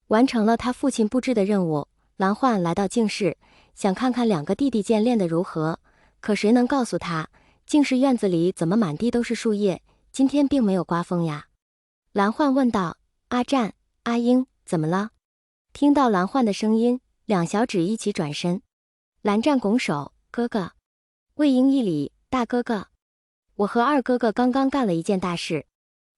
完成了他父亲布置的任务，蓝焕来到净室，想看看两个弟弟间练得如何。可谁能告诉他，净室院子里怎么满地都是树叶？今天并没有刮风呀。蓝焕问道：“阿战、阿英，怎么了？”听到蓝焕的声音，两小指一起转身。蓝战拱手：“哥哥。”魏婴一礼：“大哥哥。”我和二哥哥刚刚干了一件大事。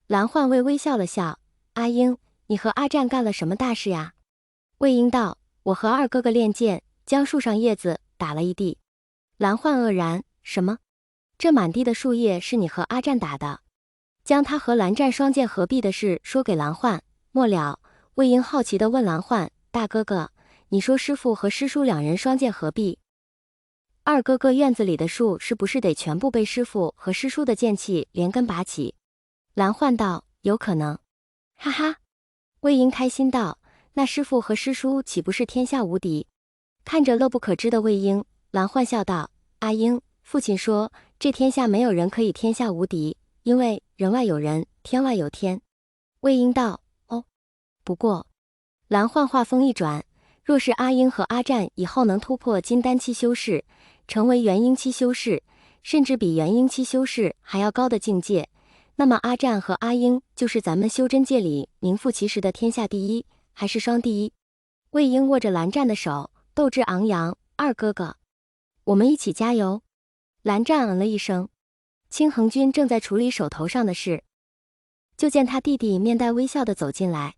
蓝焕微微笑了笑：“阿英，你和阿战干了什么大事呀？”魏婴道：“我和二哥哥练剑，将树上叶子打了一地。”蓝焕愕然：“什么？这满地的树叶是你和阿战打的？”将他和蓝战双剑合璧的事说给蓝焕。末了，魏婴好奇地问蓝焕：“大哥哥，你说师父和师叔两人双剑合璧，二哥哥院子里的树是不是得全部被师父和师叔的剑气连根拔起？”蓝焕道：“有可能。”哈哈，魏婴开心道：“那师父和师叔岂不是天下无敌？”看着乐不可支的魏婴，蓝焕笑道：“阿英，父亲说这天下没有人可以天下无敌，因为人外有人，天外有天。”魏婴道：“哦，不过……”蓝焕话锋一转：“若是阿英和阿战以后能突破金丹期修士，成为元婴期修士，甚至比元婴期修士还要高的境界，那么阿战和阿英就是咱们修真界里名副其实的天下第一，还是双第一。”魏婴握着蓝战的手，斗志昂扬：“二哥哥，我们一起加油！”蓝战嗯了一声。青恒君正在处理手头上的事，就见他弟弟面带微笑地走进来，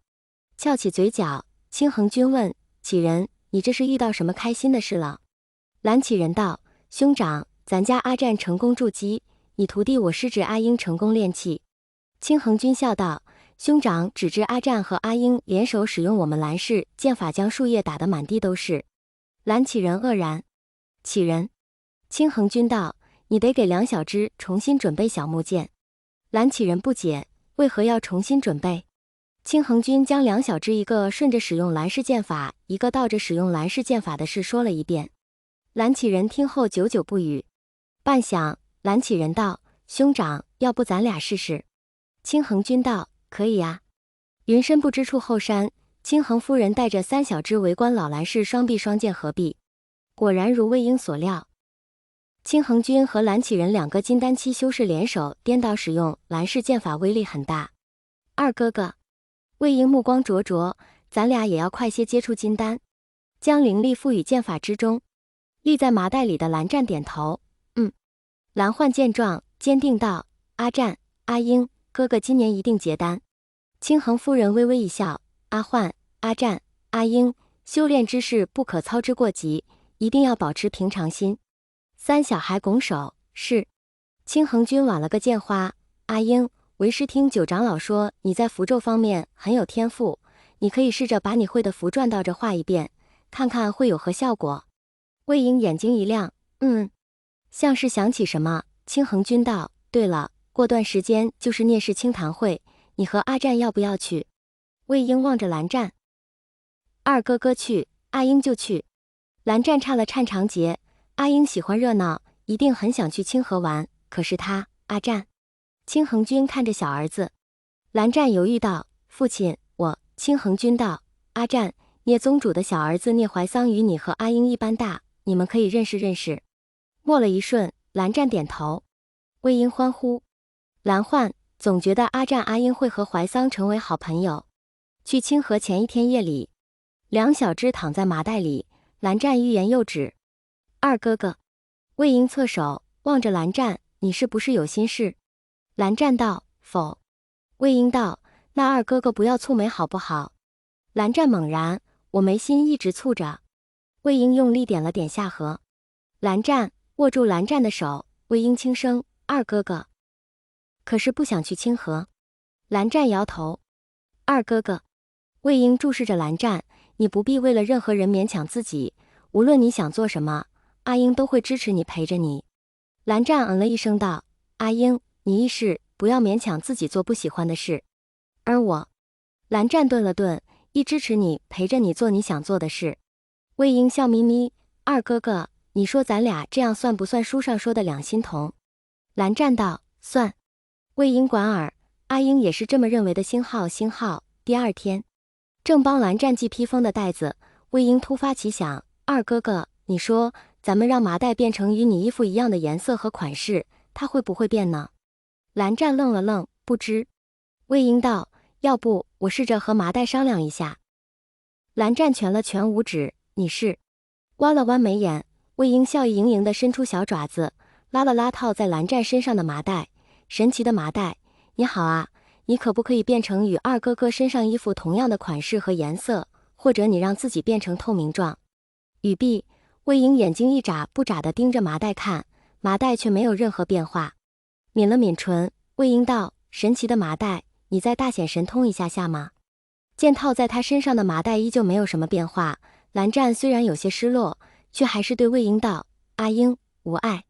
翘起嘴角。青恒君问：“启仁，你这是遇到什么开心的事了？”蓝启仁道：“兄长，咱家阿战成功筑基，你徒弟我师侄阿英成功炼气。”青恒君笑道：“兄长只知阿战和阿英联手使用我们蓝氏剑法，将树叶打得满地都是。”蓝启仁愕然。启仁，青恒君道：“你得给两小只重新准备小木剑。”蓝启仁不解：“为何要重新准备？”青恒君将两小只一个顺着使用蓝氏剑法，一个倒着使用蓝氏剑法的事说了一遍。蓝启仁听后久久不语。半晌，蓝启仁道：“兄长，要不咱俩试试？”青恒君道：“可以呀。”云深不知处后山，青恒夫人带着三小只围观老蓝氏双臂双剑合璧，果然如魏婴所料，青恒君和蓝启仁两个金丹期修士联手颠倒使用蓝氏剑法，威力很大。二哥哥，魏婴目光灼灼：“咱俩也要快些接触金丹，将灵力赋予剑法之中。”立在麻袋里的蓝战点头：“嗯。”蓝焕见状，坚定道：“阿战、阿英，哥哥今年一定结丹。”青恒夫人微微一笑：“阿焕、阿战、阿英，修炼之事不可操之过急，一定要保持平常心。”三小孩拱手：“是。”青恒君挽了个剑花：“阿英，为师听九长老说你在符咒方面很有天赋，你可以试着把你会的符转倒着画一遍，看看会有何效果。”魏婴眼睛一亮：“像是想起什么。”青恒君道：“对了，过段时间就是聂氏清谈会，你和阿战要不要去？”魏婴望着蓝战：“二哥哥去，阿英就去。”蓝战岔了颤长节：“阿英喜欢热闹，一定很想去清河玩，可是他，阿战……”青恒君看着小儿子，蓝战犹豫道：“父亲，我……”青恒君道：“阿战，聂宗主的小儿子聂怀桑与你和阿英一般大，你们可以认识认识。”默了一瞬，蓝战点头。魏婴欢呼：“蓝焕，总觉得阿战阿英会和怀桑成为好朋友。”去清河前一天夜里，两小只躺在麻袋里，蓝战欲言又止：“二哥哥。”魏婴侧手望着蓝战：“你是不是有心事？”蓝战道：“否。”魏婴道：“那二哥哥不要蹙眉好不好？”蓝战猛然：“我眉心一直蹙着。”魏婴用力点了点下颌。蓝战握住蓝战的手，魏婴轻声：“二哥哥，可是不想去清河？”蓝战摇头：“二哥哥。”魏婴注视着蓝战：“你不必为了任何人勉强自己，无论你想做什么，阿英都会支持你，陪着你。”蓝战嗯了一声道：“阿英，你亦是不要勉强自己做不喜欢的事。而我……”蓝战顿了顿：“亦支持你，陪着你做你想做的事。”魏婴笑眯眯：“二哥哥，你说咱俩这样算不算书上说的两心同？”蓝战道：“算。”魏婴莞尔：“阿英也是这么认为的。”星号。第二天，正帮蓝湛系披风的带子，魏婴突发奇想：“二哥哥，你说咱们让麻袋变成与你衣服一样的颜色和款式，它会不会变呢？”蓝湛愣了愣，不知。魏婴道：“要不我试着和麻袋商量一下。”蓝湛拳了拳五指：“你是？”弯了弯眉眼，魏婴笑意盈盈地伸出小爪子，拉了拉套在蓝湛身上的麻袋。神奇的麻袋，你好啊，你可不可以变成与二哥哥身上衣服同样的款式和颜色，或者你让自己变成透明状？语毕，魏婴眼睛一眨不眨地盯着麻袋看，麻袋却没有任何变化。抿了抿唇，魏婴道：“神奇的麻袋，你再大显神通一下下吗？”见套在他身上的麻袋依旧没有什么变化，蓝湛虽然有些失落，却还是对魏婴道：“阿英，无碍。”